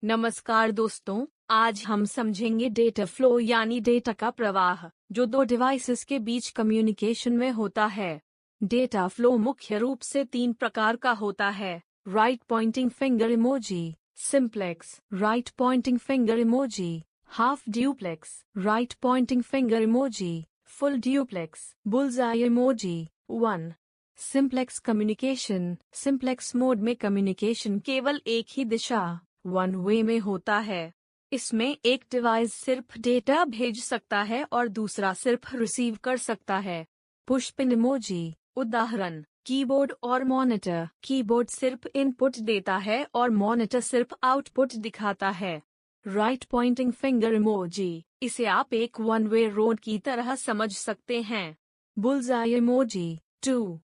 नमस्कार दोस्तों, आज हम समझेंगे डेटा फ्लो यानी डेटा का प्रवाह जो दो डिवाइसेस के बीच कम्युनिकेशन में होता है। डेटा फ्लो मुख्य रूप से तीन प्रकार का होता है: right pointing finger emoji, simplex, right pointing finger emoji, half duplex, right pointing finger emoji, full duplex, bullseye emoji. 1. Simplex communication. Simplex mode में कम्युनिकेशन केवल एक ही दिशा वन वे में होता है। इसमें एक डिवाइस सिर्फ डेटा भेज सकता है और दूसरा सिर्फ रिसीव कर सकता है। Push pin emoji. उदाहरण: कीबोर्ड और मॉनिटर। कीबोर्ड सिर्फ इनपुट देता है और मॉनिटर सिर्फ आउटपुट दिखाता है। Right pointing finger emoji. इसे आप एक वन वे रोड की तरह समझ सकते हैं। Bullseye emoji. 2.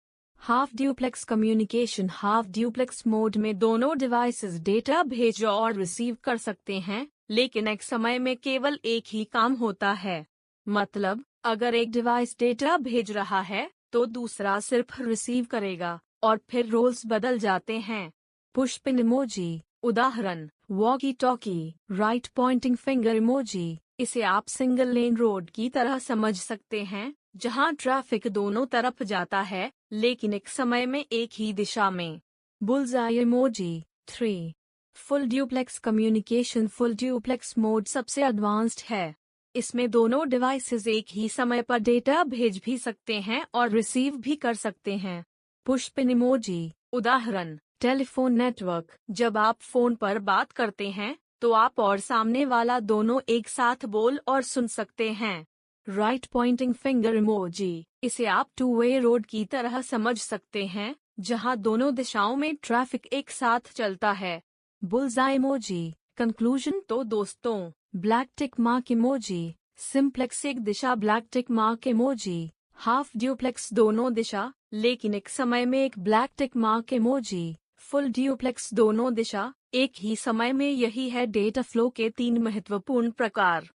Half duplex communication. Half duplex mode में दोनों डिवाइसेस डेटा भेज और रिसीव कर सकते हैं, लेकिन एक समय में केवल एक ही काम होता है। मतलब, अगर एक डिवाइस डेटा भेज रहा है तो दूसरा सिर्फ रिसीव करेगा और फिर रोल्स बदल जाते हैं। Push pin emoji. उदाहरण: walkie talkie. Right pointing finger emoji. इसे आप सिंगल लेन रोड की तरह समझ सकते हैं, जहां ट्रैफिक दोनों तरफ जाता है लेकिन एक समय में एक ही दिशा में। Bullseye emoji. 3. Full duplex communication. Full duplex mode सबसे एडवांस्ड है। इसमें दोनों डिवाइसेस एक ही समय पर डेटा भेज भी सकते हैं और रिसीव भी कर सकते हैं। Push pin emoji. उदाहरण: टेलीफोन नेटवर्क। जब आप फोन पर बात करते हैं तो आप और सामने वाला दोनों एक साथ बोल और सुन सकते हैं। Right pointing finger emoji. इसे आप टू वे रोड की तरह समझ सकते हैं, जहां दोनों दिशाओं में ट्रैफिक एक साथ चलता है। Bullseye emoji. कंक्लूजन तो दोस्तों, black tick mark emoji. Simplex एक दिशा, black tick mark emoji. Half duplex दोनों दिशा लेकिन एक समय में एक black tick mark emoji. Full duplex दोनों दिशा एक ही समय में। यही है डेटा फ्लो के तीन महत्वपूर्ण प्रकार।